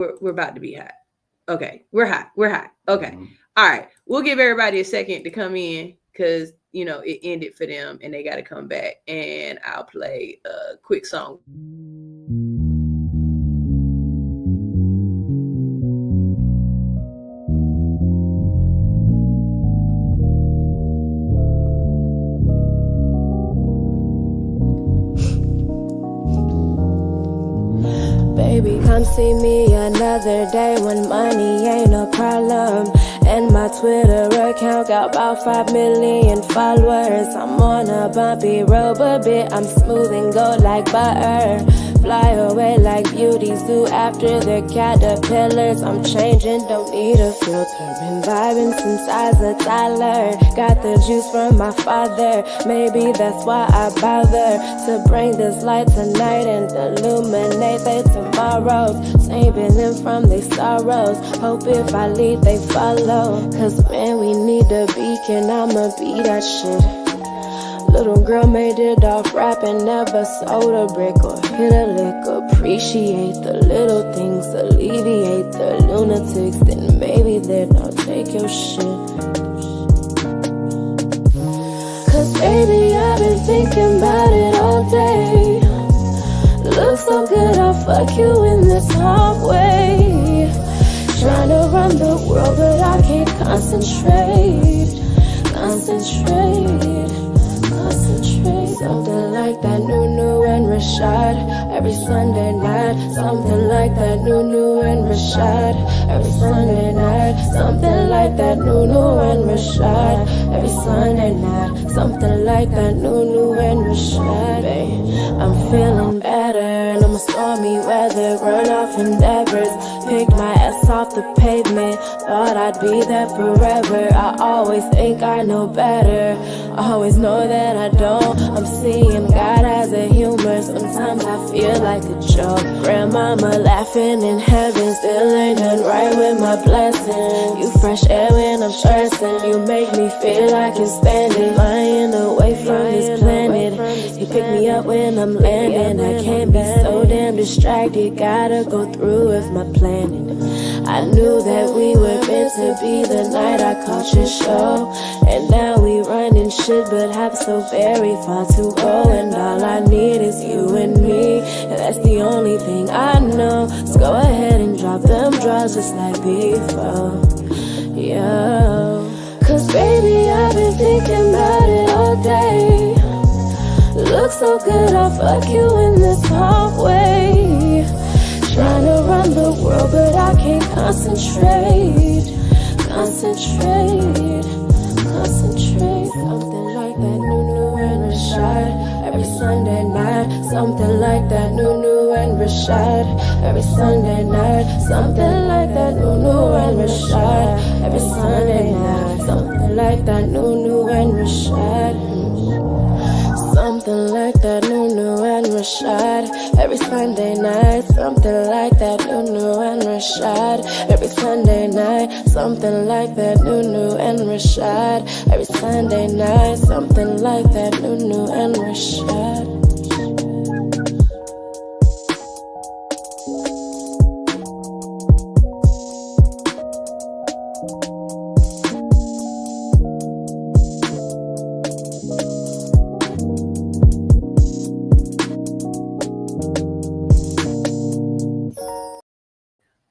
We're about to be hot. Okay, we're hot. We're hot. Okay. All right. We'll give everybody a second to come in because it ended for them and they got to come back. And I'll play a quick song. Baby, come see me another day when money ain't a problem. And my Twitter account got about 5 million followers. I'm on a bumpy road, but bitch, I'm smooth and go like butter. Fly away like beauties do after their caterpillars. I'm changing, don't need a filter. Been vibing since I was a toddler. Got the juice from my father. Maybe that's why I bother to bring this light tonight and illuminate their tomorrows. Saving them from their sorrows. Hope if I lead, they follow. Cause man, we need a beacon. I'ma be that shit. Little girl made it off rapping, never sold a brick or hit a lick. Appreciate the little things, alleviate the lunatics. Then maybe then I'll take your shit. Cause baby, I've been thinking about it all day. Looks so good, I'll fuck you in this hallway. Tryna run the world, but I can't concentrate. Something like that Nunu and Rashad every Sunday night. Something like that Nunu and Rashad every Sunday night. Something like that Nunu and Rashad every Sunday night. Something like that Nunu and Rashad. Babe, I'm feeling better and I'm stormy weather. Run off endeavors. Picked my ass off the pavement. Thought I'd be there forever. I always think I know better. I always know that I don't. I'm seeing God as a humor. Sometimes I feel like a joke. Grandmama laughing in heaven. Still ain't done right with my blessing. You fresh air when I'm stressing. You make me feel like it's standing. Flying away from this planet. You pick me up when I'm landing. I can't be so damn distracted. Gotta go through with my planning. I knew that we were meant to be the night I caught your show. And now we running shit but have so very far to go. And all I need is you and me, and that's the only thing I know. So go ahead and drop them draws just like before. Yo, cause baby, I've been thinking about it all day. Looks so good, I'll fuck you in this hallway. Tryna run the world, but I can't concentrate. Something like that Nunu and Rashad every Sunday night. Something like that Nunu and Rashad every Sunday night. Something like that Nunu and Rashad every Sunday night. Something like that Nunu and Rashad. Something like that Nunu and Rashad every Sunday night. Something like that Nunu and Rashad every Sunday night. Something like that Nunu and Rashad every Sunday night. Something like that Nunu and Rashad.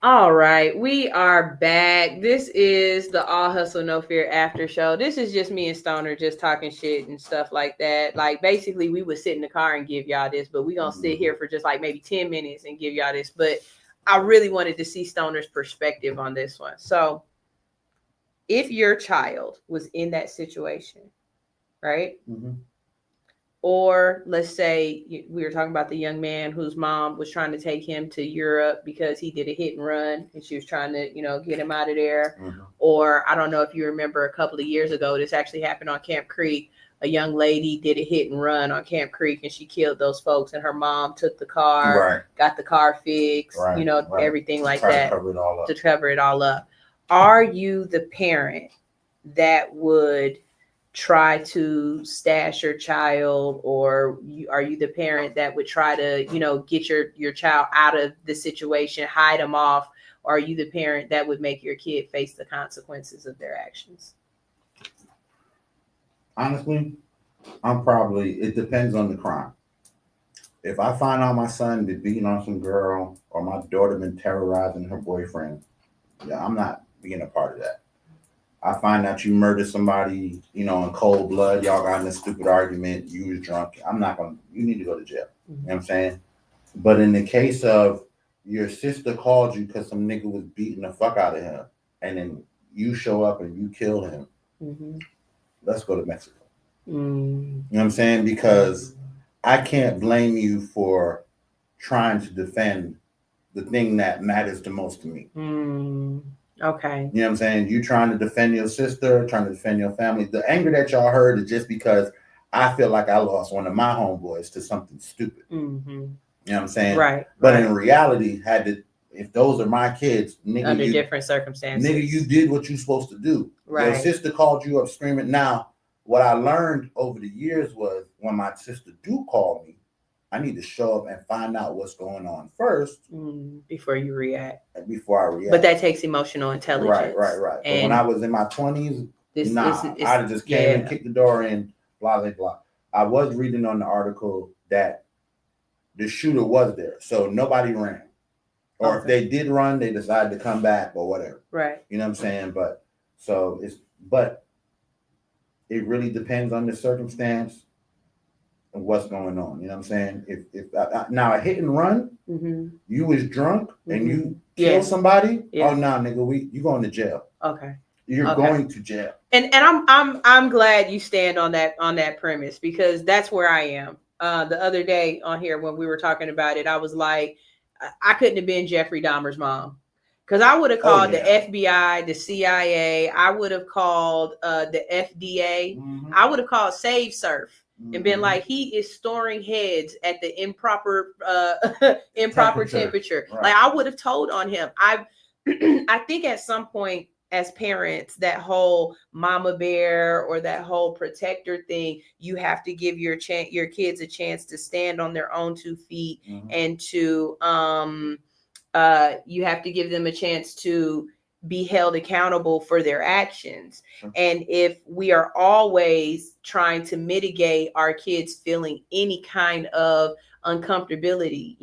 All right, we are back. This is the All Hustle No Fear after show. This is just me and Stoner just talking shit and stuff like that. Like basically we would sit in the car and give y'all this, but we gonna sit here for just like maybe 10 minutes and give y'all this. But I really wanted to see Stoner's perspective on this one. So if your child was in that situation, right? Mm-hmm. Or let's say we were talking about the young man whose mom was trying to take him to Europe because he did a hit and run and she was trying to, get him out of there. Mm-hmm. Or I don't know if you remember a couple of years ago, this actually happened on Camp Creek. A young lady did a hit and run on Camp Creek and she killed those folks and her mom took the car, right, got the car fixed, right, everything like that to cover it all up. Are you the parent that would try to stash your child, or are you the parent that would try to, get your child out of the situation, hide them off or are you the parent that would make your kid face the consequences of their actions? Honestly, it depends on the crime. If I find out my son been beating on some girl or my daughter been terrorizing her boyfriend, yeah, I'm not being a part of that. I find out you murdered somebody, in cold blood. Y'all got in a stupid argument. You was drunk. I'm not going to, you need to go to jail. You know what I'm saying? But in the case of your sister called you because some nigga was beating the fuck out of him, and then you show up and you kill him, let's go to Mexico. You know what I'm saying? Because I can't blame you for trying to defend the thing that matters the most to me. Okay. You know what I'm saying? You trying to defend your sister, trying to defend your family. The anger that y'all heard is just because I feel like I lost one of my homeboys to something stupid. You know what I'm saying? Right. But in reality, if those are my kids, nigga, under different circumstances, nigga, you did what you supposed to do. Right. Your sister called you up screaming. Now, what I learned over the years was when my sister do call me, I need to show up and find out what's going on first before you react. Before I react. But that takes emotional intelligence. Right. And but when I was in my 20s, I just came and kicked the door in, blah, blah, blah. I was reading on the article that the shooter was there, so nobody ran. Or if they did run, they decided to come back or whatever. Right. You know what I'm saying? But it really depends on the circumstance and what's going on. You know what I'm saying? If now a hit and run, you was drunk and you kill somebody. Oh no, nigga, you going to jail. Okay. You're going to jail. And I'm glad you stand on that premise, because that's where I am. The other day on here when we were talking about it, I was like, I couldn't have been Jeffrey Dahmer's mom, because I would have called the FBI, the CIA. I would have called the FDA. I would have called Save Surf and been like, he is storing heads at the improper temperature. Right. Like, I would have told on him. I think at some point as parents, that whole mama bear or that whole protector thing, you have to give your kids a chance to stand on their own 2 feet, and to you have to give them a chance to be held accountable for their actions. And if we are always trying to mitigate our kids feeling any kind of uncomfortability,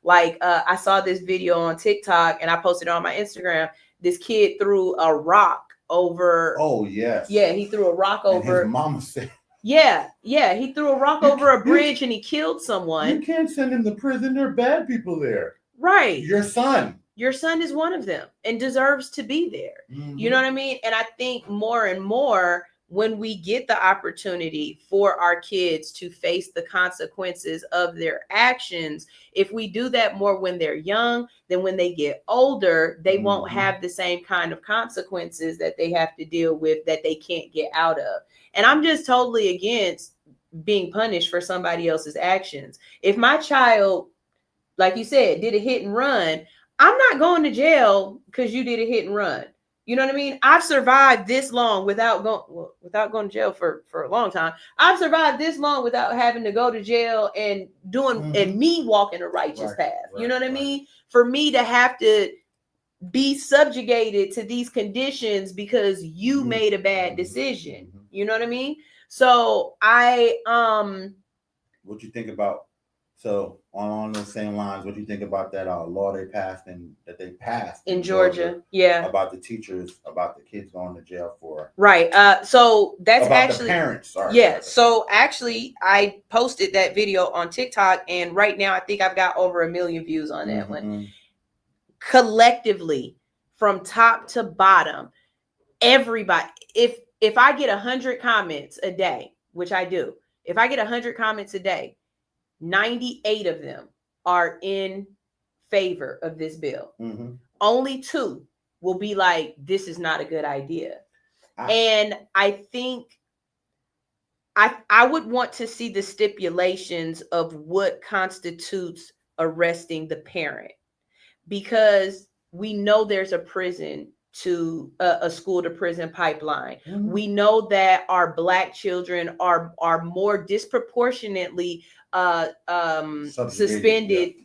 like I saw this video on TikTok and I posted it on my Instagram. This kid threw a rock over. Oh, yes. Yeah, he threw a rock over. And his mama said. Yeah, he threw a rock over a bridge and he killed someone. You can't send him to prison. There are bad people there. Right. Your son is one of them and deserves to be there. You know what I mean? And I think more and more, when we get the opportunity for our kids to face the consequences of their actions, if we do that more when they're young, then when they get older, they won't have the same kind of consequences that they have to deal with that they can't get out of. And I'm just totally against being punished for somebody else's actions. If my child, like you said, did a hit and run, I'm not going to jail because you did a hit and run. You know what I mean? I've survived this long without going to jail for a long time. I've survived this long without having to go to jail and doing and me walking a righteous path. You know what I mean? For me to have to be subjugated to these conditions because you made a bad decision. You know what I mean? So what you think about? So on those same lines, what do you think about that law they passed in Georgia? Yeah, about the teachers, about the kids going to jail for so that's about actually the parents. Sorry. Yeah. So actually, I posted that video on TikTok, and right now I think I've got over 1 million views on that one. Collectively, from top to bottom, everybody. If I get 100 comments a day, which I do, if I get 100 comments a day, 98 of them are in favor of this bill. Only 2 will be like, this is not a good idea. And I think I would want to see the stipulations of what constitutes arresting the parent, because we know there's a a school to prison pipeline. We know that our Black children are more disproportionately suspended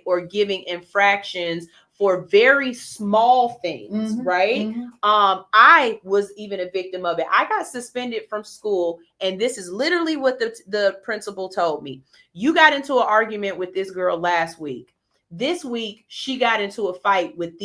or giving infractions for very small things, right? I was even a victim of it. I got suspended from school, and this is literally what the principal told me. You got into an argument with this girl last week. This week, she got into a fight with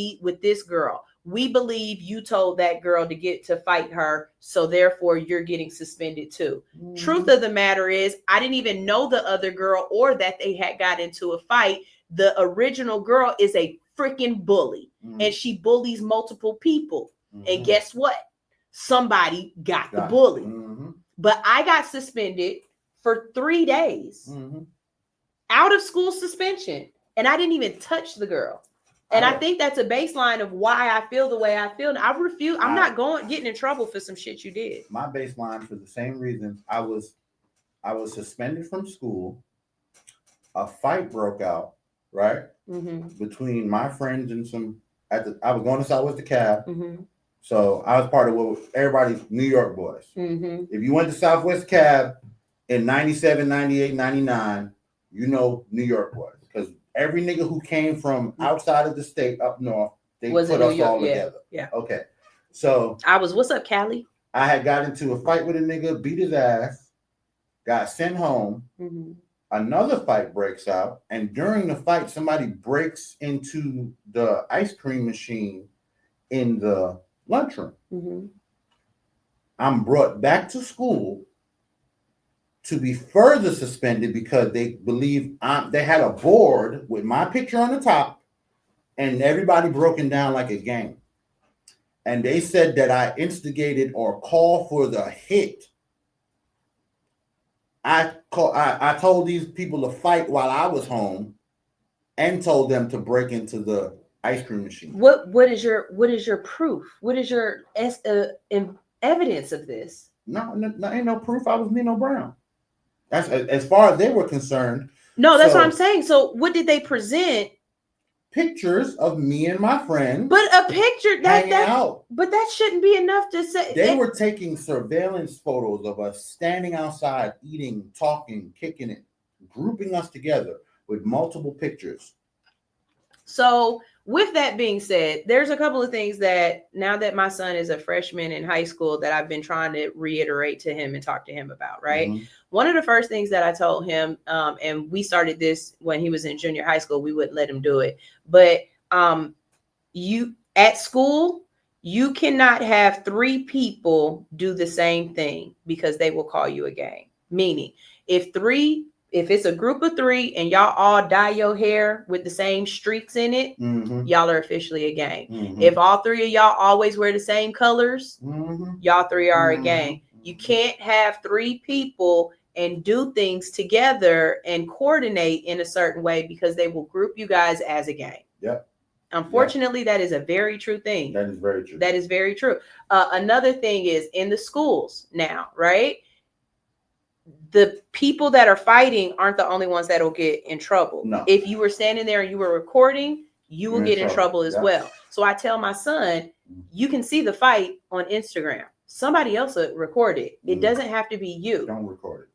this girl. We believe you told that girl to fight her, so therefore you're getting suspended too. Truth of the matter is, I didn't even know the other girl or that they had got into a fight. The original girl is a freaking bully, and she bullies multiple people. And guess what? Somebody got the bully. But I got suspended for 3 days. Out of school suspension. And I didn't even touch the girl. And I think that's a baseline of why I feel the way I feel. And I'm not getting in trouble for some shit you did. My baseline, for the same reason, I was suspended from school. A fight broke out, right? Between my friends and some. I was going to Southwest DeKalb. So I was part of what everybody's New York boys. If you went to Southwest DeKalb in 97, 98, 99, you know New York boys. Because every nigga who came from outside of the state up north, they put us all together. Yeah. Okay. So what's up, Cali? I had got into a fight with a nigga, beat his ass, got sent home. Another fight breaks out. And during the fight, somebody breaks into the ice cream machine in the lunchroom. I'm brought back to school to be further suspended because they believe they had a board with my picture on the top and everybody broken down like a gang. And they said that I instigated or called for the hit. I told these people to fight while I was home and told them to break into the ice cream machine. What is your proof? What is your evidence of this? No, ain't no proof. I was Nino Brown. That's as far as they were concerned. No, that's what I'm saying. So what did they present? Pictures of me and my friends. But a picture out. But that shouldn't be enough to say. They were taking surveillance photos of us standing outside, eating, talking, kicking it, grouping us together with multiple pictures. So with that being said, there's a couple of things that now that my son is a freshman in high school that I've been trying to reiterate to him and talk to him about, right? One of the first things that I told him, and we started this when he was in junior high school, we wouldn't let him do it. But you at school, you cannot have 3 people do the same thing because they will call you a gang. Meaning, if it's a group of 3 and y'all all dye your hair with the same streaks in it, y'all are officially a gang. If all 3 of y'all always wear the same colors, y'all 3 are a gang. You can't have 3 people and do things together and coordinate in a certain way because they will group you guys as a gang. Yep. Unfortunately, that is a very true thing. That is very true. That is very true. Another thing is in the schools now, right? The people that are fighting aren't the only ones that'll get in trouble. No. If you were standing there and you were recording, you will get in trouble as well. So I tell my son, you can see the fight on Instagram. Somebody else will record it. It doesn't have to be you. Don't record it.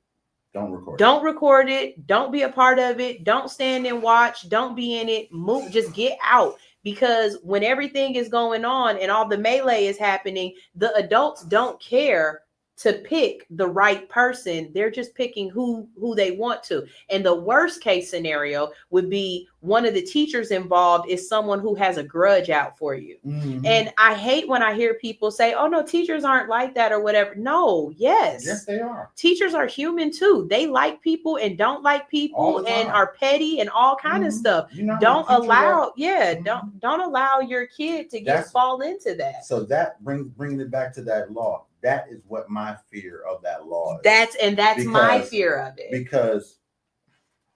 Don't record it. Don't be a part of it. Don't stand and watch. Don't be in it. Move. Just get out. Because when everything is going on and all the melee is happening, the adults don't care to pick the right person. They're just picking who they want to. And the worst case scenario would be one of the teachers involved is someone who has a grudge out for you. And I hate when I hear people say, oh no, teachers aren't like that or whatever. No, yes, they are. Teachers are human too. They like people and don't like people and are petty and all kind of stuff. Don't allow your kid to fall into that. So that bringing it back to that law. That is what my fear of that law is. That's my fear of it. Because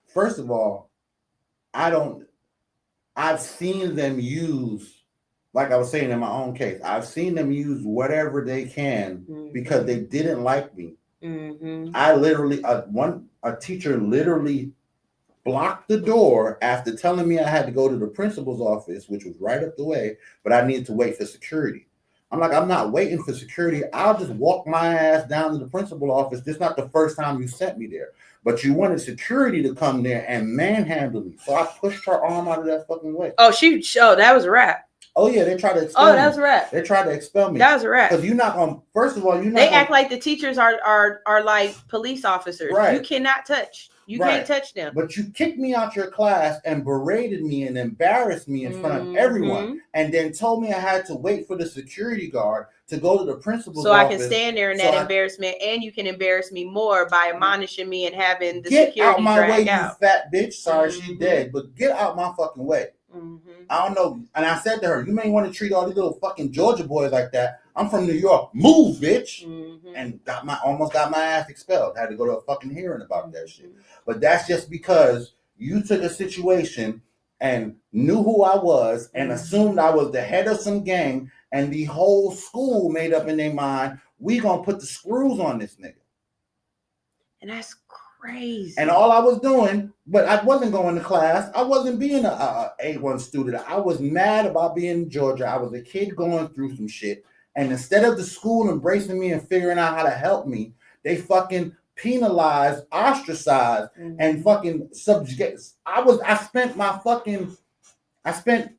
first of all, I've seen them use, like I was saying in my own case, I've seen them use whatever they can because they didn't like me. I literally, a teacher literally blocked the door after telling me I had to go to the principal's office, which was right up the way, but I needed to wait for security. I'm like, I'm not waiting for security. I'll just walk my ass down to the principal office. This is not the first time you sent me there. But you wanted security to come there and manhandle me. So I pushed her arm out of that fucking way. Oh, that was a wrap. Oh yeah, they tried to expel me. Oh, that was a wrap. They tried to expel me. That was a wrap. Because you're not gonna. First of all, you're not. They act like the teachers are like police officers. Right. You cannot touch. You can't touch them. But you kicked me out your class and berated me and embarrassed me in front of everyone, and then told me I had to wait for the security guard to go to the principal's so office. I can stand there in that embarrassment, and you can embarrass me more by admonishing me and having the get security out my drag way, out. You fat bitch. Sorry, she dead, but get out my fucking way. I don't know. And I said to her, you may want to treat all these little fucking Georgia boys like that. I'm from New York. Move, bitch. And almost got my ass expelled. Had to go to a fucking hearing about that shit. But that's just because you took a situation and knew who I was and assumed I was the head of some gang, and the whole school made up in their mind, we gonna put the screws on this nigga. And that's crazy. And all I was doing, but I wasn't going to class. I wasn't being a A1 student. I was mad about being in Georgia. I was a kid going through some shit. And instead of the school embracing me and figuring out how to help me, they fucking penalized, ostracized, and fucking subjugate. I spent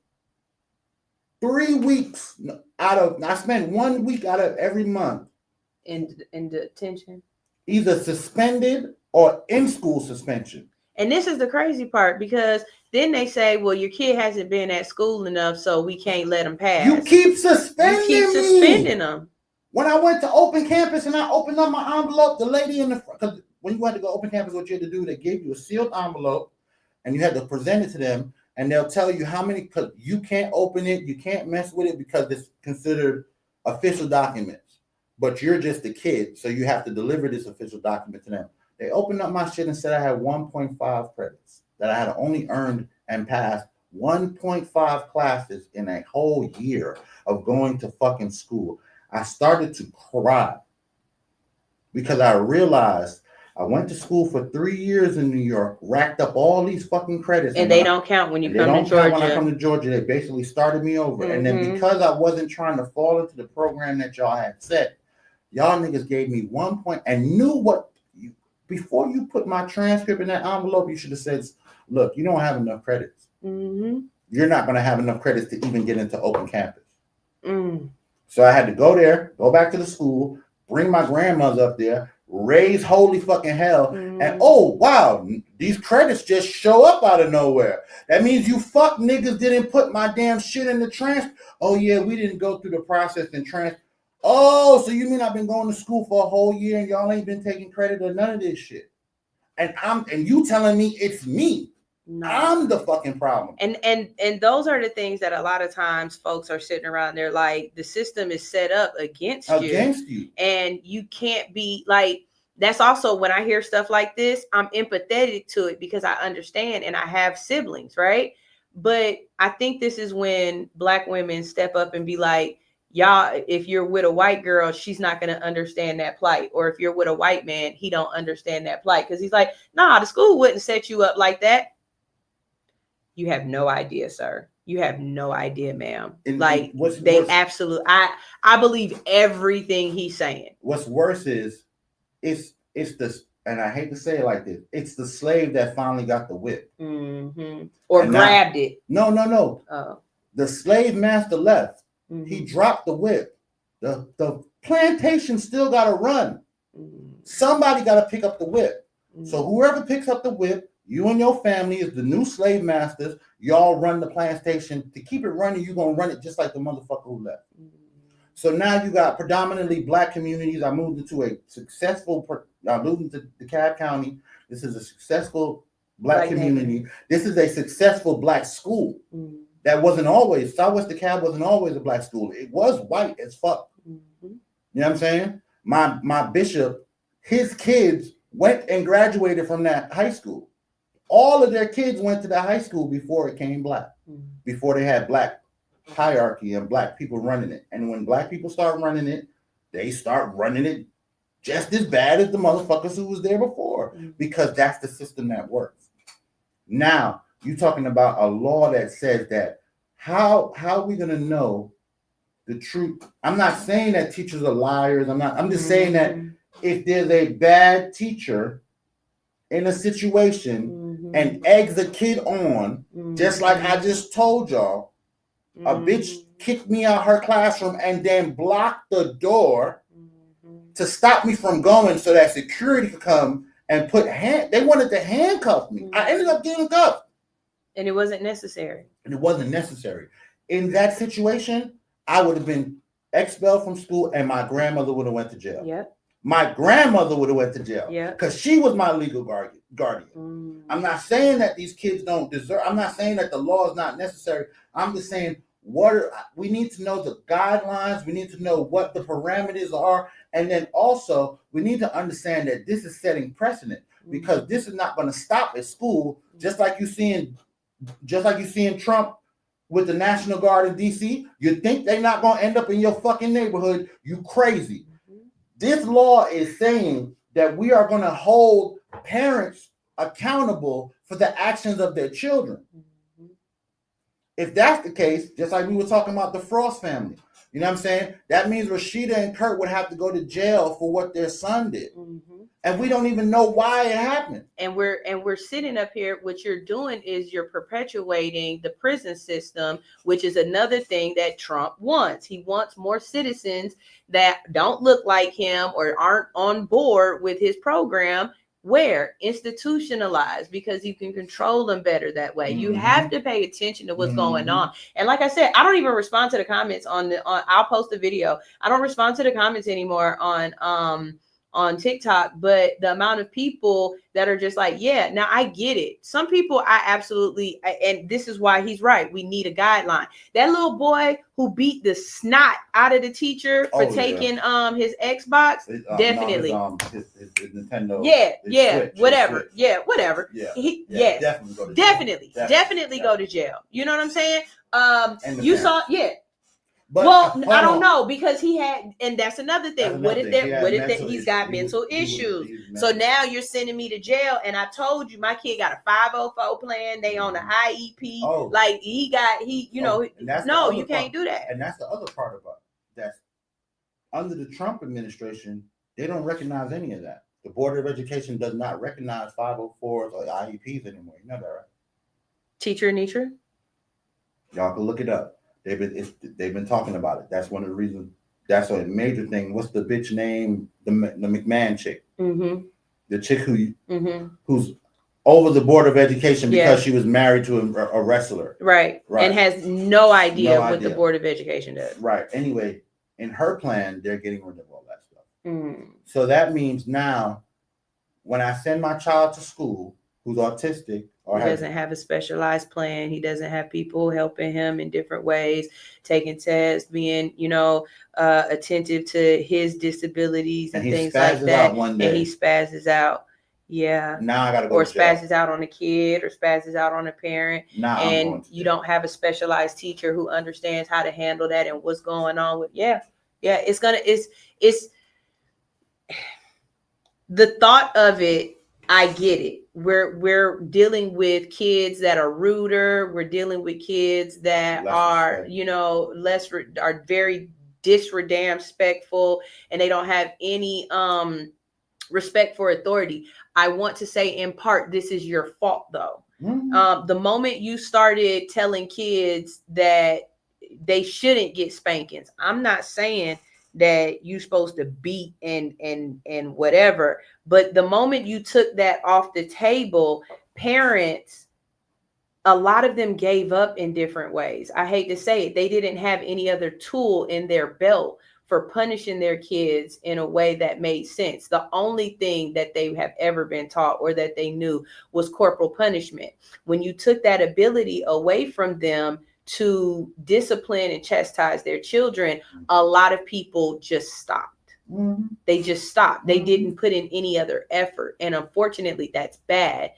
3 weeks I spent 1 week out of every month in detention, either suspended or in school suspension. And this is the crazy part, because then they say, well, your kid hasn't been at school enough, so we can't let them pass. You keep suspending them. When I went to open campus and I opened up my envelope, the lady in the front, because when you went to go open campus, what you had to do, they gave you a sealed envelope and you had to present it to them, and they'll tell you how many, because you can't open it, you can't mess with it because it's considered official documents. But you're just a kid, so you have to deliver this official document to them. They opened up my shit and said I had 1.5 credits, that I had only earned and passed 1.5 classes in a whole year of going to fucking school. I started to cry because I realized I went to school for 3 years in New York, racked up all these fucking credits. And they don't count when you come to Georgia. When I come to Georgia, they basically started me over. And then because I wasn't trying to fall into the program that y'all had set, y'all niggas gave me 1 point and knew what. Before you put my transcript in that envelope, you should have said, look, you don't have enough credits. You're not going to have enough credits to even get into open campus. So I had to go there, go back to the school, bring my grandmother up there, raise holy fucking hell. And oh, wow, these credits just show up out of nowhere. That means you fuck niggas didn't put my damn shit in the transcript. Oh, yeah, we didn't go through the process and transcript. Oh, so you mean I've been going to school for a whole year and y'all ain't been taking credit or none of this shit? And you telling me it's me. No. I'm the fucking problem. And those are the things that a lot of times folks are sitting around there like, the system is set up against you. And you can't be like, that's also when I hear stuff like this, I'm empathetic to it because I understand and I have siblings, right? But I think this is when Black women step up and be like, y'all, if you're with a white girl, she's not going to understand that plight. Or if you're with a white man, he don't understand that plight. Because he's like, nah, the school wouldn't set you up like that. You have no idea, sir. You have no idea, ma'am. I believe everything he's saying. What's worse is, it's the, and I hate to say it like this, it's the slave that finally got the whip. Or and grabbed it. No. Oh. The slave master left. He dropped the whip. The plantation still got to run. Somebody got to pick up the whip. So whoever picks up the whip, you and your family is the new slave masters. Y'all run the plantation. To keep it running, you're going to run it just like the motherfucker who left. So now you got predominantly Black communities. I moved into I moved into DeKalb County. This is a successful Black community. This is a successful Black school. That wasn't always, Southwest DeKalb wasn't always a Black school. It was white as fuck. You know what I'm saying? My bishop, his kids went and graduated from that high school. All of their kids went to that high school before it came Black, before they had Black hierarchy and Black people running it. And when Black people start running it, they start running it just as bad as the motherfuckers who was there before, because that's the system that works. Now, you're talking about a law that says that how are we going to know the truth. I'm not saying that teachers are liars. I'm just saying that if there's a bad teacher in a situation and eggs the kid on, just like I just told y'all, a bitch kicked me out her classroom and then blocked the door to stop me from going so that security could come and they wanted to handcuff me. I ended up getting cuffed. And it wasn't necessary. In that situation, I would have been expelled from school and my grandmother would have went to jail. Yep. My grandmother would have went to jail. Yeah. Because she was my legal guardian. I'm not saying that these kids don't deserve, I'm not saying that the law is not necessary. I'm just saying we need to know the guidelines. We need to know what the parameters are. And then also, we need to understand that this is setting precedent because this is not going to stop at school, just like you seeing Trump with the National Guard in D.C. You think they're not going to end up in your fucking neighborhood? You crazy. This law is saying that we are going to hold parents accountable for the actions of their children. If that's the case, just like we were talking about the Frost family, you know what I'm saying? That means Rashida and Kurt would have to go to jail for what their son did. And we don't even know why it happened. And we're sitting up here. What you're doing is you're perpetuating the prison system, which is another thing that Trump wants. He wants more citizens that don't look like him or aren't on board with his program. Where institutionalized, because you can control them better that way. You have to pay attention to what's going on. And like I said, I don't even respond to the comments on I'll post a video. I don't respond to the comments anymore on TikTok, but the amount of people that are just like, yeah, now I get it. Some people and this is why he's right. We need a guideline. That little boy who beat the snot out of the teacher for taking his Xbox, definitely. His Nintendo. Whatever. Definitely go to jail. You know what I'm saying? But I don't know, because he had, and that's another thing. What if he's got mental issues? So now you're sending me to jail, and I told you my kid got a 504 plan. They on a IEP. You can't do that. And that's the other part about that. Under the Trump administration, they don't recognize any of that. The Board of Education does not recognize 504s or IEPs anymore. You know that, right? Teacher Anitra? Y'all can look it up. They've been talking about it. That's one of the reasons. That's a major thing. What's the bitch name? The McMahon chick. The chick who's over the Board of Education because she was married to a wrestler. Right. And has no idea what the Board of Education does. Right. Anyway, in her plan, they're getting rid of all that stuff. So that means now, when I send my child to school who's autistic, he doesn't have a specialized plan. He doesn't have people helping him in different ways, taking tests, being, attentive to his disabilities and things like that. And he spazzes out. Yeah. Now I gotta go. Or spazzes out on a kid, or spazzes out on a parent. And you don't have a specialized teacher who understands how to handle that and what's going on with. It's the thought of it. I get it. We're dealing with kids that are ruder. We're dealing with kids that are very disrespectful, and they don't have any respect for authority. I want to say, in part, this is your fault, though. The moment you started telling kids that they shouldn't get spankings, I'm not saying that you're supposed to beat and whatever. But the moment you took that off the table, parents, a lot of them gave up in different ways. I hate to say it. They didn't have any other tool in their belt for punishing their kids in a way that made sense. The only thing that they have ever been taught or that they knew was corporal punishment. When you took that ability away from them to discipline and chastise their children, a lot of people just stopped. They just stopped. They didn't put in any other effort. And unfortunately, that's bad.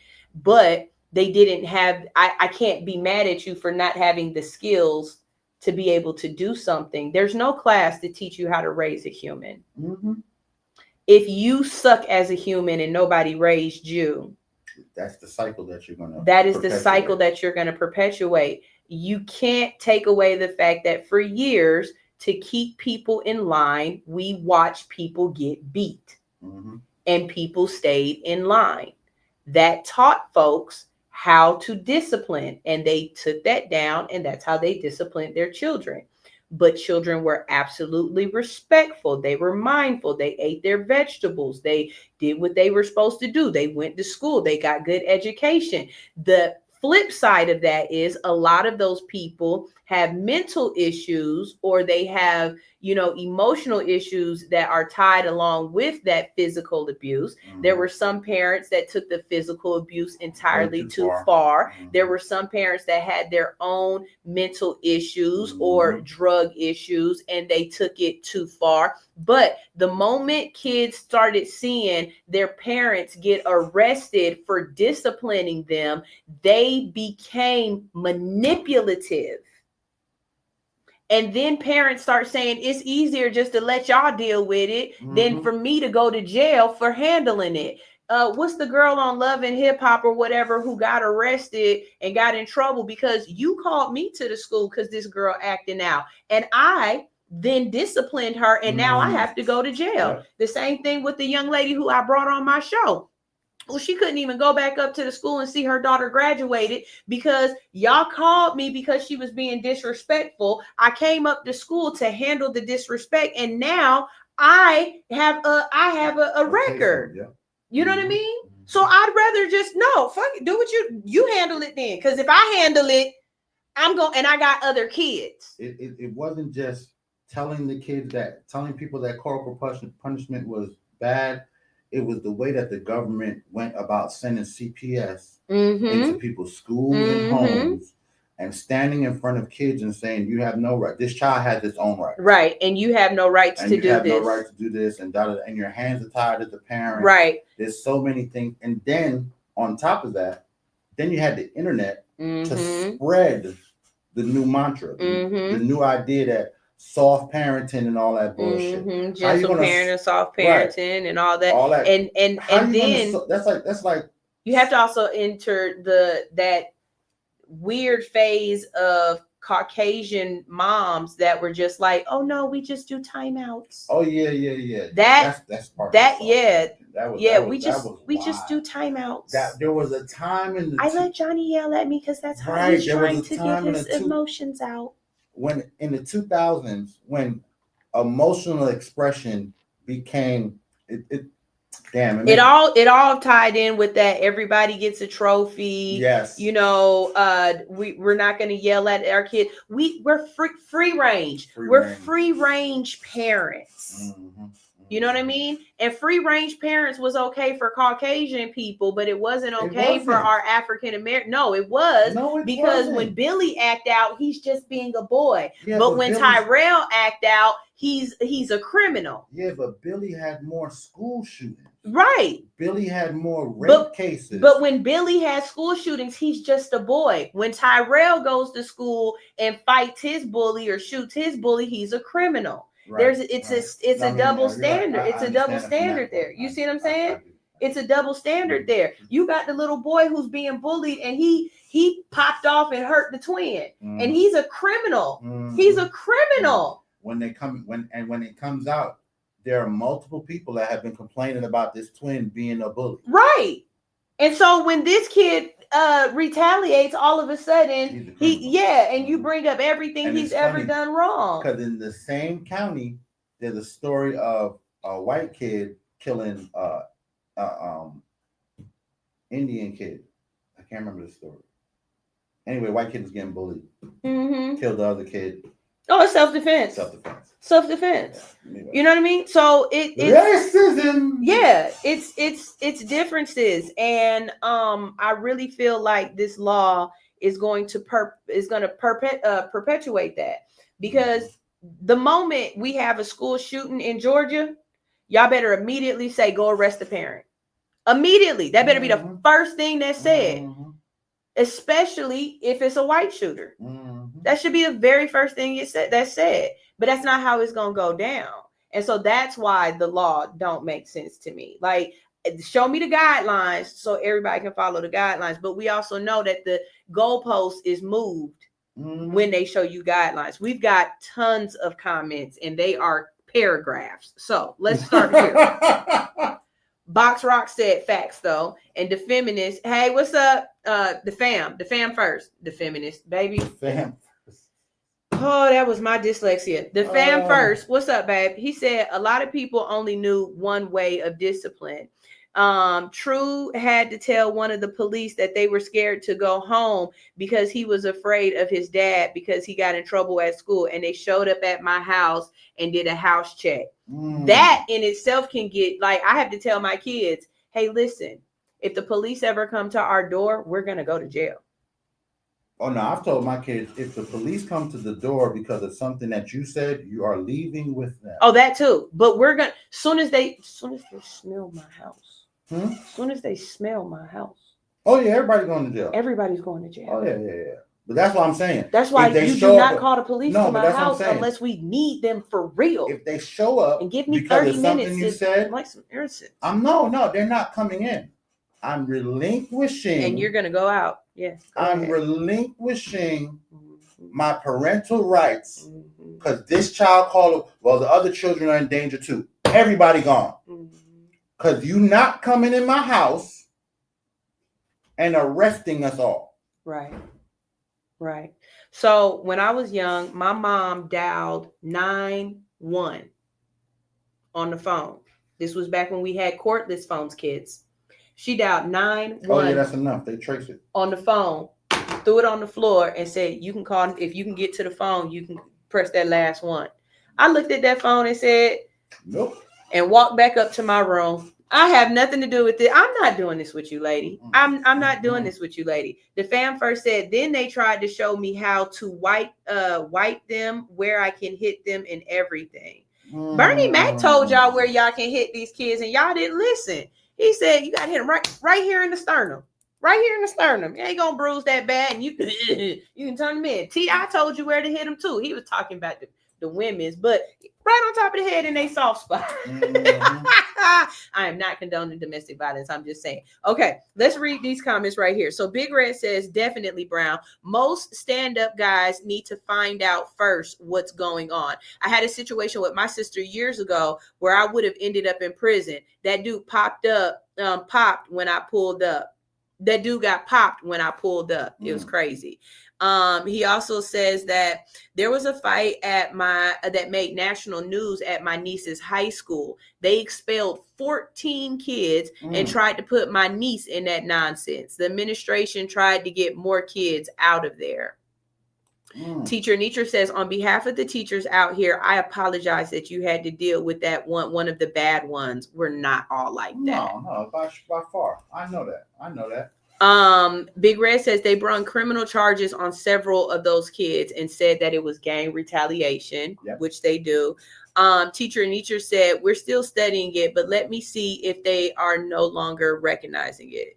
But they didn't have, I can't be mad at you for not having the skills to be able to do something. There's no class to teach you how to raise a human. If you suck as a human and nobody raised you, that's the cycle that you're going to perpetuate. You can't take away the fact that for years, to keep people in line, we watched people get beat. Mm-hmm. And people stayed in line. That taught folks how to discipline, and they took that down, and that's how they disciplined their children. But children were absolutely respectful. They were mindful. They ate their vegetables. They did what they were supposed to do. They went to school. They got good education. The flip side of that is a lot of those people have mental issues, or they have, emotional issues that are tied along with that physical abuse. Mm-hmm. There were some parents that took the physical abuse entirely too far. Mm-hmm. There were some parents that had their own mental issues Mm-hmm. or drug issues, and they took it too far. But the moment kids started seeing their parents get arrested for disciplining them, they became manipulative. And then parents start saying it's easier just to let y'all deal with it than for me to go to jail for handling it. What's the girl on Love and Hip Hop or whatever who got arrested and got in trouble because you called me to the school because this girl acting out, and I then disciplined her, and now I have to go to jail. Yep. The same thing with the young lady who I brought on my show. Well, she couldn't even go back up to the school and see her daughter graduated because y'all called me because she was being disrespectful. I came up to school to handle the disrespect, and now I have a record. Yeah. You know what I mean? So I'd rather just fuck it, do what you handle it then. Because if I handle it, and I got other kids. It wasn't just telling people that corporal punishment was bad. It was the way that the government went about sending CPS into people's schools and homes and standing in front of kids and saying, you have no right. This child has its own right. Right. And you have no rights to do this. You have no right to do this. And your hands are tied as a parent. Right. There's so many things. And then on top of that, then you had the internet to spread the new mantra, the new idea that soft parenting and all that bullshit. Gentle parenting, soft parenting, and all that. And then that's like you have to also enter that weird phase of Caucasian moms that were just like, oh no, we just do timeouts. Oh yeah. That's part that of we just do timeouts. That there was a time in I let Johnny yell at me because that's how he's trying to get his emotions out. When in the 2000s, when emotional expression became it all tied in with that. Everybody gets a trophy. Yes. We're not going to yell at our kid. We're free range. We're free range parents. You know what I mean? And free range parents was okay for Caucasian people, but it wasn't okay for our African American. No, it was because when Billy act out, he's just being a boy. Yeah, but when Tyrell act out, he's a criminal. Yeah, but Billy had more school shootings. Right. Billy had more rape cases. But when Billy has school shootings, he's just a boy. When Tyrell goes to school and fights his bully or shoots his bully, he's a criminal. Right. It's a double standard. It's a double standard there. You see what I'm saying? It's a double standard there. You got the little boy who's being bullied, and he popped off and hurt the twin, and he's a criminal. He's a criminal. When it comes out, there are multiple people that have been complaining about this twin being a bully. Right. And so when this kid retaliates, all of a sudden you bring up everything he's ever done wrong. Because in the same county, there's a story of a white kid killing Indian kid. I can't remember the story. Anyway, white kid was getting bullied. Killed the other kid. Oh, it's self-defense. Self-defense. Yeah. You know what I mean? So it's racism. Yeah, it's differences, and I really feel like this law is going to perpetuate that, because the moment we have a school shooting in Georgia, y'all better immediately say go arrest the parent. Immediately, that better be the first thing that's said. Especially if it's a white shooter. That should be the very first thing that's said. But that's not how it's going to go down. And so that's why the law don't make sense to me. Like, show me the guidelines so everybody can follow the guidelines. But we also know that the goalpost is moved when they show you guidelines. We've got tons of comments and they are paragraphs. So let's start here. Box Rock said facts though. And the feminist, hey, what's up? The fam first. The feminist, baby. Fam. Oh, that was my dyslexia. The fam first. What's up, babe? He said a lot of people only knew one way of discipline. True had to tell one of the police that they were scared to go home because he was afraid of his dad because he got in trouble at school, and they showed up at my house and did a house check. That in itself can get, like, I have to tell my kids, hey, listen, if the police ever come to our door, we're going to go to jail. Oh, no, I've told my kids, if the police come to the door because of something that you said, you are leaving with them. Oh, that too. But we're going to, soon as they smell my house. As soon as they smell my house. Oh, yeah, everybody's going to jail. Everybody's going to jail. Oh, yeah. But that's what I'm saying. That's why you do not call the police to my house unless we need them for real. If they show up and give me 30 minutes you said, like some innocence. No, they're not coming in. I'm relinquishing. And you're going to go out. Yes. I'm relinquishing my parental rights because this child called, well, the other children are in danger too. Everybody gone. Because you not coming in my house and arresting us all. Right. So when I was young, my mom dialed 911 on the phone. This was back when we had cordless phones, kids. She dialed 911. Oh, yeah, that's enough. They trace it. On the phone, threw it on the floor and said, you can call, if you can get to the phone, you can press that last one. I looked at that phone and said, nope. And walked back up to my room. I have nothing to do with it. I'm not doing this with you, lady. I'm not doing this with you, lady. The fam first said, then they tried to show me how to wipe them, where I can hit them and everything. Bernie Mac told y'all where y'all can hit these kids and y'all didn't listen. He said, you got to hit them right here in the sternum. Right here in the sternum. You ain't going to bruise that bad and you can turn them in. T.I. told you where to hit them too. He was talking about the women's, but right on top of the head in a soft spot. I am not condoning domestic violence. I'm just saying. Okay, let's read these comments right here. So Big Red says, definitely, Brown. Most stand-up guys need to find out first what's going on. I had a situation with my sister years ago where I would have ended up in prison. That dude popped when I pulled up. That dude got popped when I pulled up. It was crazy. He also says that there was a fight at that made national news at my niece's high school. They expelled 14 kids and tried to put my niece in that nonsense. The administration tried to get more kids out of there. Teacher Nietzsche says, on behalf of the teachers out here, I apologize that you had to deal with that one of the bad ones. We're not all like that. No, by far. I know that. Big Red says they brought criminal charges on several of those kids and said that it was gang retaliation, which they do. Teacher Nietzsche said, we're still studying it, but let me see if they are no longer recognizing it.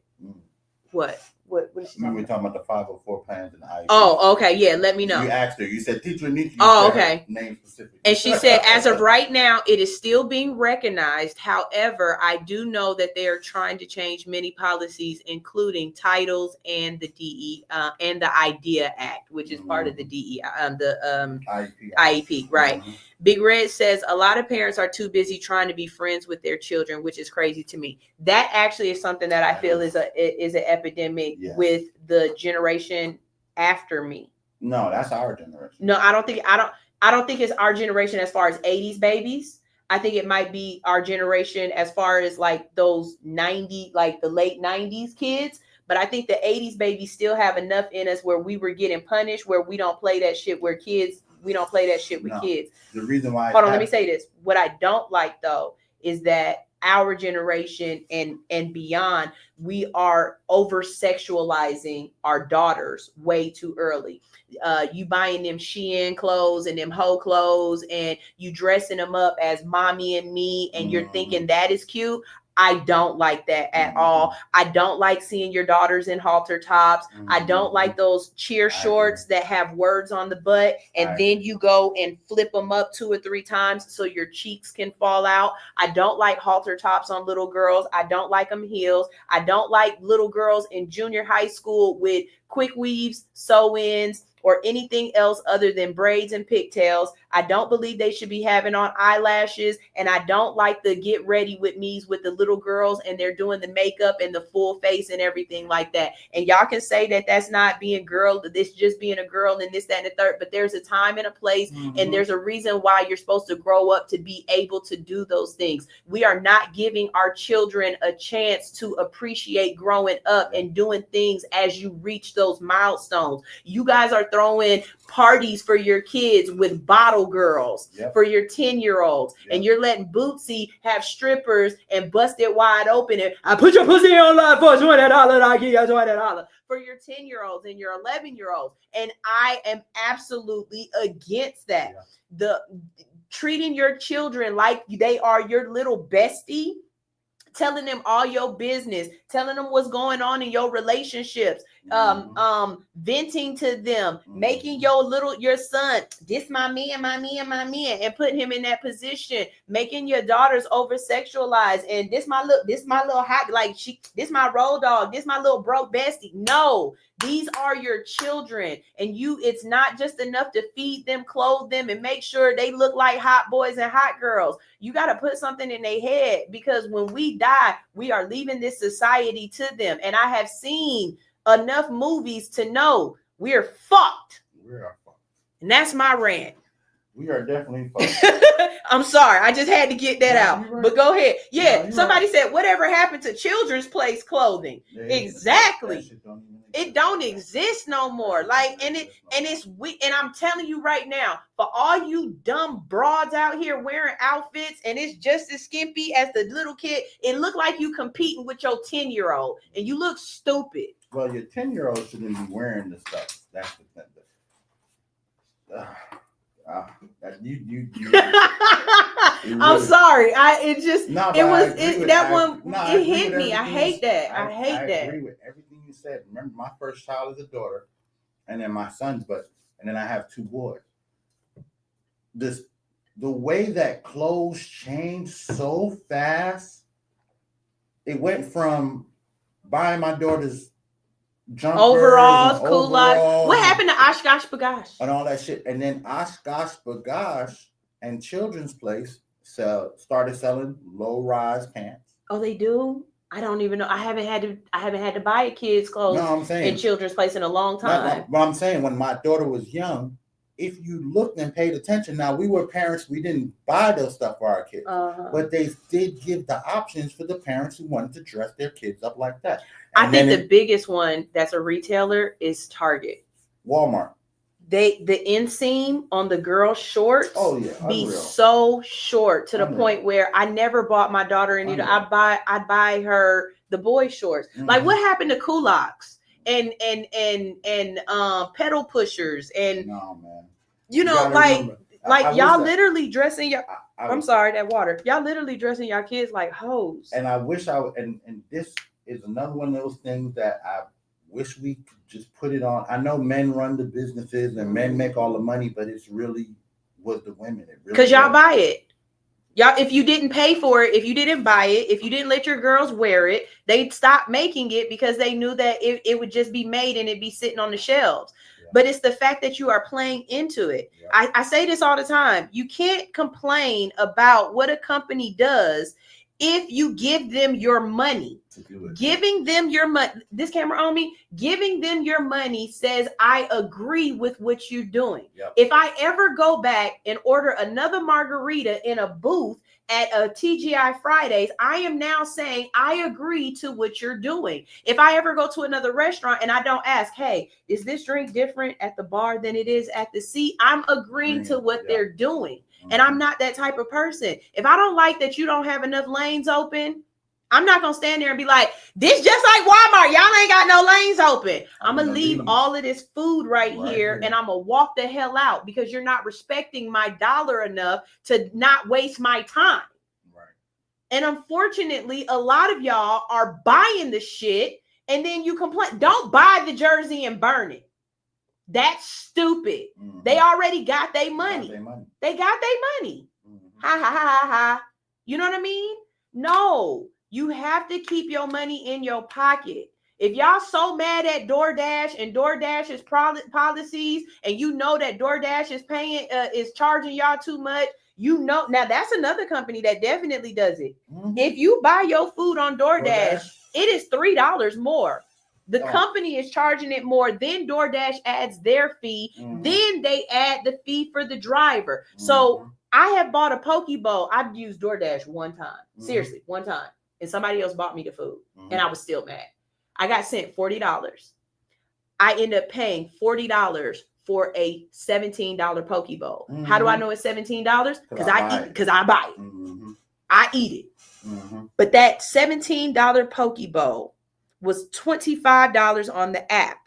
What is she talking about? We're talking about the 504 plans and the IEP. Oh, okay. Yeah, let me know. You asked her. You said Teacher Nietzsche. Okay. Name specific. And she said, as of right now, it is still being recognized. However, I do know that they are trying to change many policies, including titles and the and the IDEA Act, which is part of the IEP. Right. Big Red says a lot of parents are too busy trying to be friends with their children, which is crazy to me. That actually is something that I feel is an epidemic with the generation after me. No, that's our generation. No, I don't think it's our generation as far as 80s babies. I think it might be our generation as far as like those 90, like the late 90s kids. But I think the 80s babies still have enough in us where we were getting punished, where we don't play that shit with kids. The reason why. Hold on, let me say this. What I don't like though is that our generation and beyond, we are over sexualizing our daughters way too early. You buying them Shein clothes and them hoe clothes and you dressing them up as mommy and me and you're thinking that is cute. I don't like that at all. I don't like seeing your daughters in halter tops. I don't like those cheer shorts that have words on the butt and then you go and flip them up 2 or 3 times so your cheeks can fall out. I don't like halter tops on little girls. I don't like them heels. I don't like little girls in junior high school with quick weaves, sew-ins, or anything else other than braids and pigtails. I don't believe they should be having on eyelashes, and I don't like the get ready with me's with the little girls and they're doing the makeup and the full face and everything like that. And y'all can say that that's not being girl, this just being a girl and this, that, and the third, but there's a time and a place, and there's a reason why you're supposed to grow up to be able to do those things. We are not giving our children a chance to appreciate growing up and doing things as you reach those milestones. You guys are throwing parties for your kids with bottle girls for your 10-year-olds, and you're letting Bootsy have strippers and bust it wide open and I put your pussy on live for $20, I give you $20 for your 10-year-olds and your 11-year-olds. And I am absolutely against that. The treating your children like they are your little bestie, telling them all your business, telling them what's going on in your relationships, venting to them, making your son, this my man, and putting him in that position, making your daughters over sexualized, and this my little hot, like this my road dog, this my little broke bestie. No, these are your children, and it's not just enough to feed them, clothe them, and make sure they look like hot boys and hot girls. You got to put something in their head, because when we die, we are leaving this society to them. And I have seen enough movies to know we're fucked. We are fucked. And that's my rant. We are definitely fucked. I'm sorry. I just had to get that out. Right. But go ahead. Yeah. Somebody said, whatever happened to children's place clothing? Exactly. It don't exist no more. Like, and it's weak. And I'm telling you right now, for all you dumb broads out here wearing outfits and it's just as skimpy as the little kid, it look like you competing with your 10-year-old, and you look stupid. Well, your 10-year-old shouldn't be wearing the stuff. That's the thing. I'm sorry. It hit me. I hate that. I agree with everything you said. Remember, my first child is a daughter, and then my son's, and then I have 2 boys. The way that clothes changed so fast, it went from buying my daughter's overalls, culottes. What happened to Oshkosh Bagosh and all that shit? And then Oshkosh Bagosh and Children's Place started selling low-rise pants. Oh, they do? I don't even know. I haven't had to buy a kid's clothes in Children's Place in a long time. But I'm saying, when my daughter was young, if you looked and paid attention, now we were parents, we didn't buy those stuff for our kids, but they did give the options for the parents who wanted to dress their kids up like that. And I think the biggest one that's a retailer is Target. Walmart. The inseam on the girl shorts so short to the point where I never bought my daughter any. I'd buy her the boy shorts. Like, what happened to culottes and pedal pushers and y'all literally dressing your. I'm sorry, that water. Y'all literally dressing your kids like hoes. And I wish and this is another one of those things that I wish we could just put it on. I know men run the businesses and men make all the money, but it's really was the women. Because y'all buy it. Y'all, if you didn't pay for it, if you didn't buy it, if you didn't let your girls wear it, they'd stop making it because they knew that it would just be made and it'd be sitting on the shelves. Yeah. But it's the fact that you are playing into it. Yeah. I say this all the time. You can't complain about what a company does if you give them your money. Giving them your money, this camera on me, giving them your money says, I agree with what you're doing. Yep. If I ever go back and order another margarita in a booth at a TGI Fridays, I am now saying I agree to what you're doing. If I ever go to another restaurant and I don't ask, hey, is this drink different at the bar than it is at the seat? I'm agreeing to what they're doing. And I'm not that type of person. If I don't like that you don't have enough lanes open, I'm not going to stand there and be like, this just like Walmart. Y'all ain't got no lanes open. I'm going to leave all of this food right here and I'm going to walk the hell out because you're not respecting my dollar enough to not waste my time. Right. And unfortunately, a lot of y'all are buying the shit and then you complain. Don't buy the jersey and burn it. That's stupid. Mm-hmm. They already got their money. They got their money. Mm-hmm. Ha, ha, ha, ha, ha. You know what I mean? No. You have to keep your money in your pocket. If y'all so mad at DoorDash and DoorDash's policies, and you know that DoorDash is is charging y'all too much, now that's another company that definitely does it. Mm-hmm. If you buy your food on DoorDash, it is $3 more. The company is charging it more. Then DoorDash adds their fee. Mm-hmm. Then they add the fee for the driver. Mm-hmm. So I have bought a poke bowl. I've used DoorDash one time. Mm-hmm. Seriously, one time. And somebody else bought me the food. Mm-hmm. And I was still mad. I got sent $40. I ended up paying $40 for a $17 poke bowl. Mm-hmm. How do I know it's $17? Because I buy it. Mm-hmm. I eat it. Mm-hmm. But that $17 poke bowl was $25 on the app.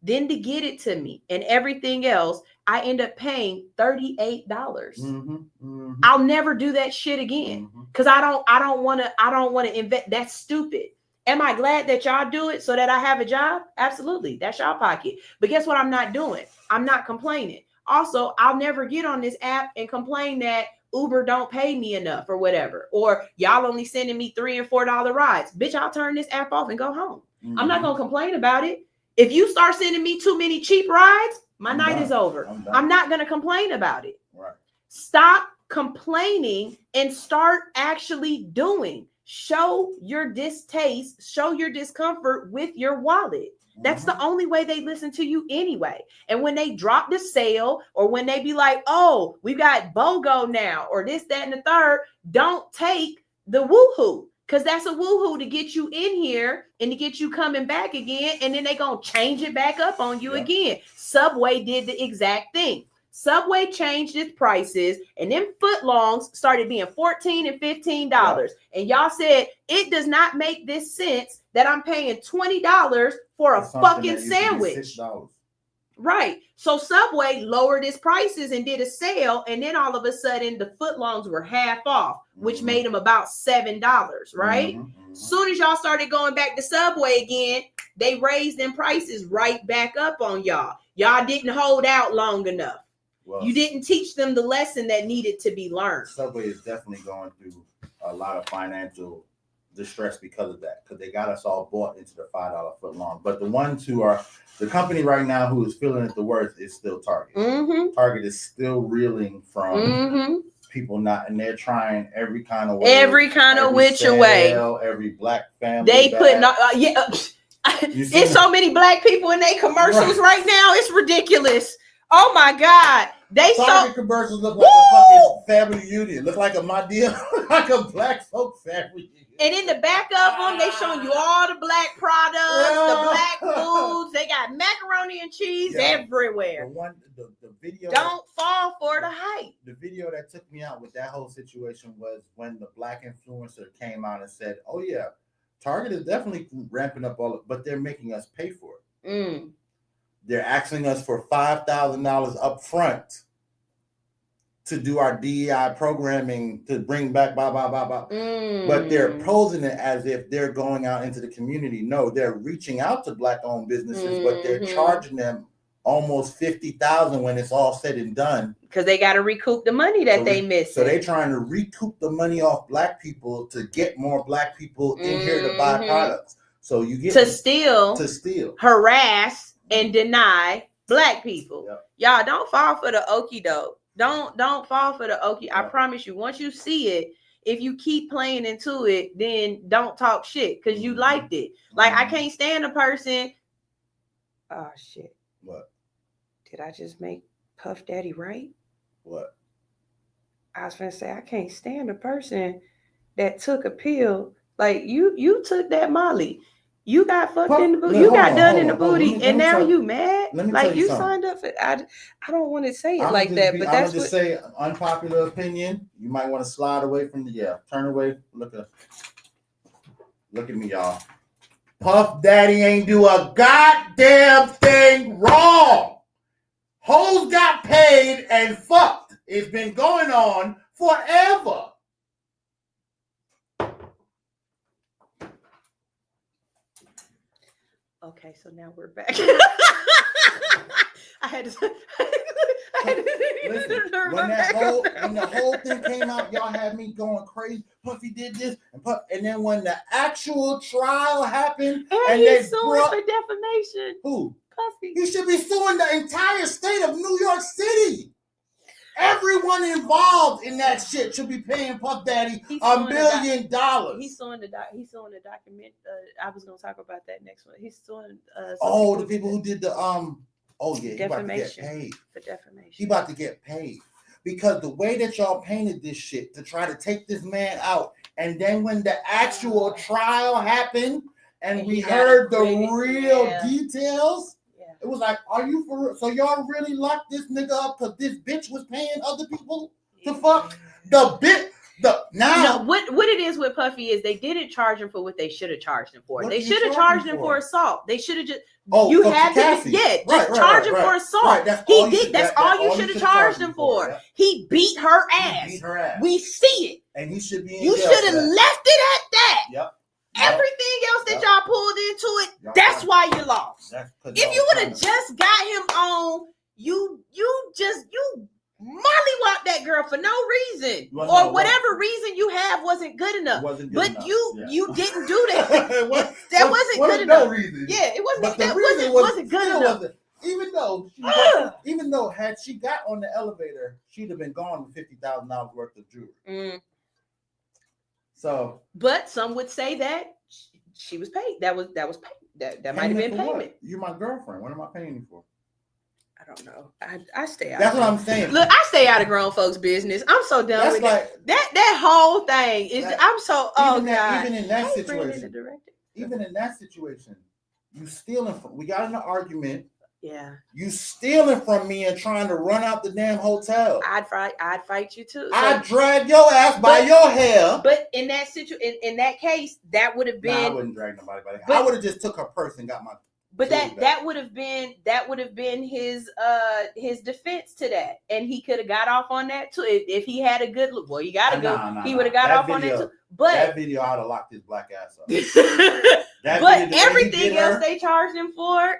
Then to get it to me and everything else, I end up paying $38. Mm-hmm. Mm-hmm. I'll never do that shit again. Because I don't want to invest. That's stupid. Am I glad that y'all do it so that I have a job? Absolutely. That's y'all pocket. But guess what I'm not doing? I'm not complaining. Also, I'll never get on this app and complain that Uber don't pay me enough or whatever. Or y'all only sending me $3 and $4 rides. Bitch, I'll turn this app off and go home. Mm-hmm. I'm not going to complain about it. If you start sending me too many cheap rides, my night is over. I'm not going to complain about it. Right. Stop complaining and start actually doing. Show your distaste, show your discomfort with your wallet. That's the only way they listen to you anyway. And when they drop the sale, or when they be like, oh, we got BOGO now, or this, that, and the third, don't take the woohoo. Because that's a woohoo to get you in here and to get you coming back again. And then they going to change it back up on you again. Subway did the exact thing. Subway changed its prices, and then footlongs started being $14 and $15. Yeah. And y'all said, it does not make this sense that I'm paying $20 for a fucking sandwich. Right. So Subway lowered its prices and did a sale, and then all of a sudden the footlongs were half off, which made them about $7, right? Mm-hmm. Soon as y'all started going back to Subway again, they raised them prices right back up on y'all. Y'all didn't hold out long enough. Well, you didn't teach them the lesson that needed to be learned. Subway is definitely going through a lot of financial distress because of that, because they got us all bought into the $5 foot long. But the ones who are the company right now who is feeling it the worst is still Target. Mm-hmm. Target is still reeling from people not, and they're trying every kind of way, every which way, every black family. They put it's so many black people in their commercials right now. It's ridiculous. Oh my God. Target commercials look like a fucking family union. Look like a my deal, like a black folk family union. And in the back of them, they showing you all the black products, the black foods. They got macaroni and cheese everywhere. The video. Don't fall for the hype. The video that took me out with that whole situation was when the black influencer came out and said, "Oh yeah, Target is definitely ramping up but they're making us pay for it. Mm. They're asking us for $5,000 up front to do our DEI programming to bring back blah, blah, blah, blah." But they're posing it as if they're going out into the community. No, they're reaching out to black-owned businesses, but they're charging them almost $50,000 when it's all said and done. Because they got to recoup the money that they missed. So they're trying to recoup the money off black people to get more black people in here to buy products. So you get to steal, harass, and deny black people. Yep. Y'all don't fall for the okie doke. Don't fall for the okie. I promise you, once you see it, if you keep playing into it, then don't talk shit because you liked it. Like I can't stand a person. Oh shit. What? Did I just make Puff Daddy right? What? I was gonna say I can't stand a person that took a pill. Like you took that Molly. You got fucked in the booty. You got done in the booty, and now you mad? Like you signed up for. I don't want to say it like that, but that's just say unpopular opinion. You might want to slide away from turn away. Look at me, y'all. Puff Daddy ain't do a goddamn thing wrong. Hoes got paid and fucked. It's been going on forever. Okay, so now we're back. I Listen, when the whole thing came out, y'all had me going crazy. Puffy did this, and then when the actual trial happened, and he's suing for defamation. Who? Puffy. He should be suing the entire state of New York City. Everyone involved in that shit should be paying Puff Daddy $1 million. He's suing the document. I was gonna talk about that next one. He's suing. The people who did the he about to get paid for defamation. He about to get paid because the way that y'all painted this shit to try to take this man out, and then when the actual trial happened and we heard the real details. It was like, are you for real? So y'all really locked this nigga up because this bitch was paying other people to fuck? What it is with Puffy is they didn't charge him for what they should have charged him for. They should have charged him for assault. They should have just charge him for assault. Right, that's all you should have charged him for. Yeah. He beat her ass. We see it. And he should be in You should have left it at that. Yep. Everything else that y'all pulled into it, that's why you lost. If you would have just got him on, you mollywop that girl for no reason. Or whatever reason you have wasn't good enough. You didn't do that. That wasn't good enough. No reason. Yeah, it wasn't. That wasn't good enough. Even though had she got on the elevator, she'd have been gone with $50,000 worth of jewelry. Mm. So, but some would say that she was paid. That was paid. That might have been payment. What? You're my girlfriend. What am I paying you for? I don't know. I stay out. That's what I'm saying. Look, I stay out of grown folks' business. I'm so done with that whole thing. I'm so God. Even in that situation, you stealing from. We got in an argument. Yeah. You stealing from me and trying to run out the damn hotel. I'd fight you too. I'd drag your ass by your hair. But in that in that case, that would have been. I wouldn't drag nobody by the hair. I would have just took her purse and got my. But that would have been his defense to that, and he could have got off on that too if he had a good look. Well, you gotta go. He would have got off on that too. But that video, I'd have locked his black ass up. But everything else they charged him for,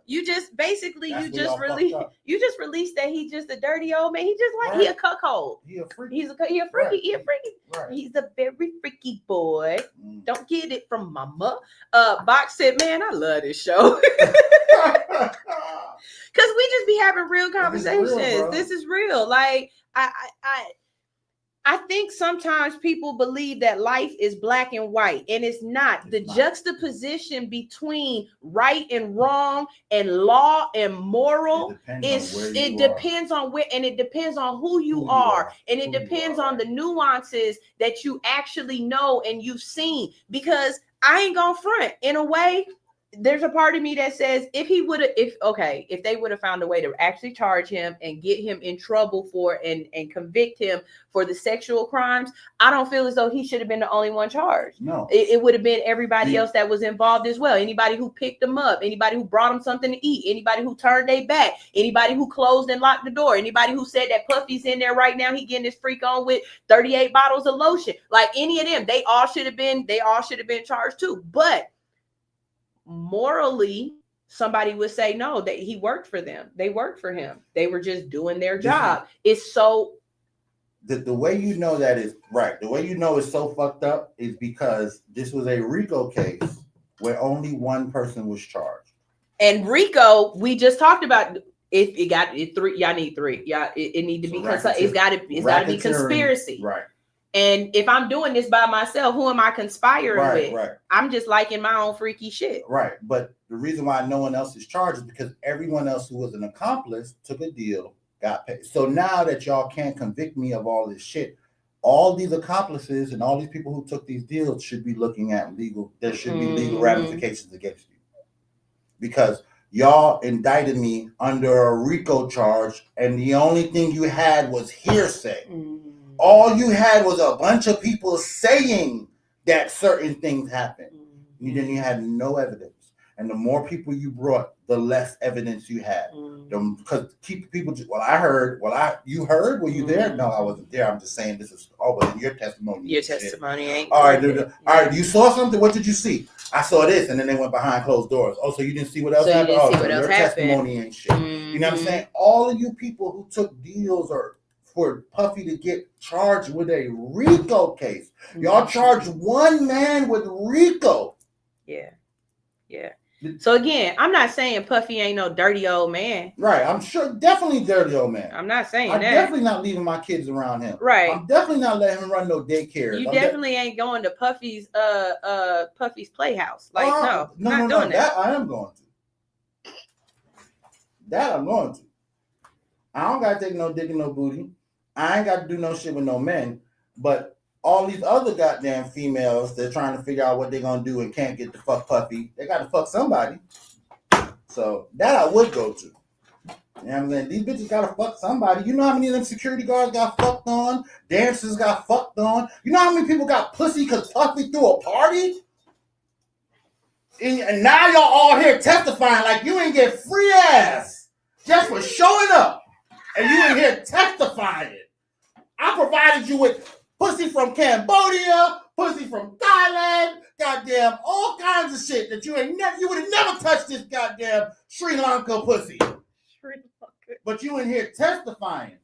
you just released that he's just a dirty old man. He just he a cuckold. He a freak. He a freaky. Right. He a freaky. Right. He's a very freaky boy. Mm. Don't get it from mama. Box said, "Man, I love this show." Because we just be having real conversations. This is real. Like I think sometimes people believe that life is black and white, and it's not. The juxtaposition between right and wrong and law and moral depends on where, and it depends on who you are, and it depends on the nuances that you actually know and you've seen. Because I ain't gonna front. In a way, there's a part of me that says if they would have found a way to actually charge him and get him in trouble for and convict him for the sexual crimes, I don't feel as though he should have been the only one charged. No, it would have been everybody else that was involved as well. Anybody who picked him up, anybody who brought him something to eat, anybody who turned their back, anybody who closed and locked the door, anybody who said that Puffy's in there right now, he getting his freak on with 38 bottles of lotion. Like any of them, they all should have been charged too. But morally, somebody would say no, that he worked for them. They worked for him. They were just doing their job. It's so the way you know that is right. The way you know it's so fucked up is because this was a RICO case where only one person was charged. And RICO, we just talked about. If it got it three, y'all need three. Y'all, it need to be. It's got to be conspiracy. Right. And if I'm doing this by myself, who am I conspiring with? Right. I'm just liking my own freaky shit. Right. But the reason why no one else is charged is because everyone else who was an accomplice took a deal, got paid. So now that y'all can't convict me of all this shit, all these accomplices and all these people who took these deals should be looking at legal. There should be legal ramifications against you. Because y'all indicted me under a RICO charge, and the only thing you had was hearsay. All you had was a bunch of people saying that certain things happened. Then you had no evidence. And the more people you brought, the less evidence you had. Because keep people. You heard? Were you there? No, I wasn't there. I'm just saying this is Oh, well, your testimony. Your testimony ain't. All right, all right. You saw something. What did you see? I saw this, and then they went behind closed doors. Oh, so you didn't see what else happened? Oh, so your testimony ain't shit. You know what I'm saying? All of you people who took deals or for Puffy to get charged with a RICO case, y'all charged one man with RICO. Yeah. So again, I'm not saying Puffy ain't no dirty old man. Right. I'm sure, definitely dirty old man. I'm not saying I'm that. definitely not leaving my kids around him. Right. I'm definitely not letting him run no daycare. You definitely ain't going to Puffy's playhouse. Like no, that I am going to. That I'm going to. I don't gotta take no dick and no booty. I ain't got to do no shit with no men. But all these other goddamn females, they're trying to figure out what they're gonna do and can't get to fuck Puffy. They got to fuck somebody. So that I would go to. You know what I'm saying? These bitches gotta fuck somebody. You know how many of them security guards got fucked on? Dancers got fucked on? You know how many people got pussy because Puffy threw a party? And now y'all all here testifying like you ain't get free ass just for showing up. And you in here testifying. I provided you with pussy from Cambodia, pussy from Thailand, goddamn all kinds of shit that you would have never touched this goddamn Sri Lanka pussy. But you in here testifying.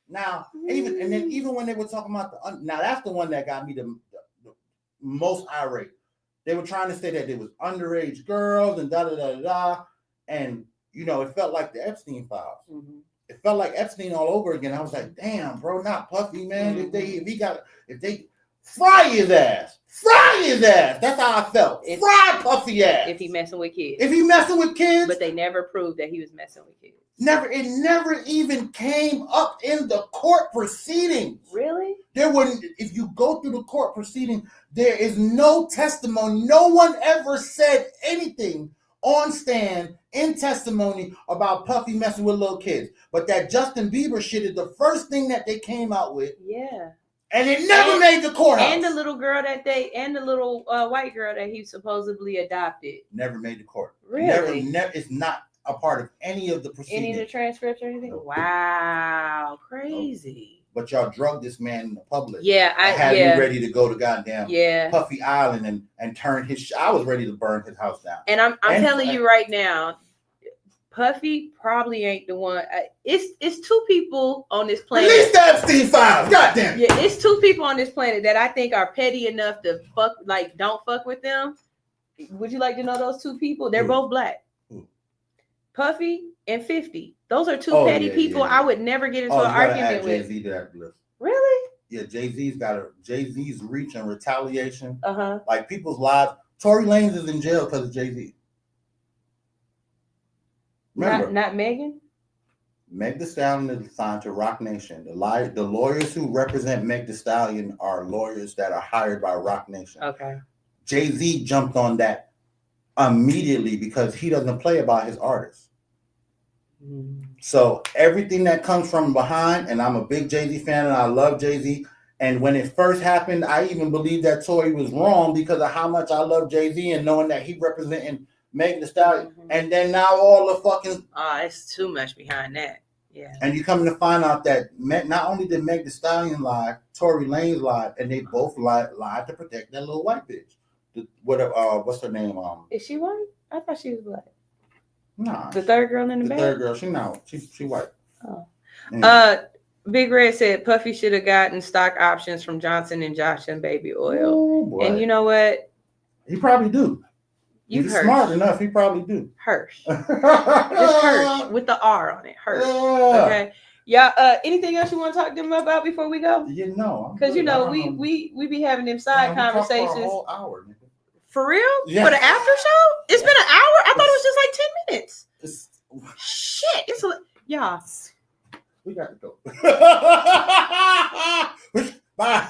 Now, even when they were talking about now that's the one that got me the most irate. They were trying to say that there was underage girls and da. And it felt like the Epstein files. Mm-hmm. It felt like Epstein all over again. I was like, damn, bro, not Puffy, man. Mm-hmm. If they fry his ass. That's how I felt. Fry Puffy ass. If he messing with kids. But they never proved that he was messing with kids. It never even came up in the court proceedings. Really? There wouldn't. If you go through the court proceeding, there is no testimony. No one ever said anything on stand in testimony about Puffy messing with little kids. But that Justin Bieber shit is the first thing that they came out with. Yeah. And it never made the courthouse. And the little girl and the little white girl that he supposedly adopted. Never made the court. Really? Never. It's not a part of any of the proceedings. Any of the transcripts or anything? Nope. Wow. Crazy. Nope. But y'all drugged this man in the public. Yeah, I had me ready to go to goddamn Puffy Island and turn his. I was ready to burn his house down. And I'm telling you right now, Puffy probably ain't the one. It's two people on this planet. Release the Epstein files. Goddamn. Yeah, it's two people on this planet that I think are petty enough to don't fuck with them. Would you like to know those two people? They're both black. Puffy and 50. Those are two petty people I would never get into an argument with. Jay-Z to that list. Really? Yeah, Jay-Z's reach and retaliation. Uh-huh. Like people's lives. Tory Lanez is in jail because of Jay-Z. Remember, not Megan? Meg Thee Stallion is assigned to Roc Nation. The lawyers who represent Meg Thee Stallion are lawyers that are hired by Roc Nation. Okay. Jay-Z jumped on that immediately because he doesn't play about his artists. So everything that comes from behind, and I'm a big Jay-Z fan and I love Jay-Z. And when it first happened, I even believed that Tory was wrong because of how much I love Jay-Z and knowing that he representing Meg Thee Stallion. Mm-hmm. And then now all the fucking... it's too much behind that. Yeah. And you come to find out that not only did Meg Thee Stallion lie, Tory Lanez lied, and they both lied to protect that little white bitch. What's her name? Is she white? I thought she was black. Nah. The third girl in the band? The third girl. She white. Oh. Anyway. Big Red said Puffy should have gotten stock options from Johnson & Johnson baby oil. And you know what? He probably do. He's smart enough. He probably do. Hirsch. Just Hirsch with the R on it. Hirsch. Yeah. Okay. Yeah. Anything else you want to talk to them about before we go? Because we be having them side conversations. For a whole hour. For real? Yeah. For the after show? It's been an hour? I thought it was just like 10 minutes. Shit. Yeah. We got to go. Bye.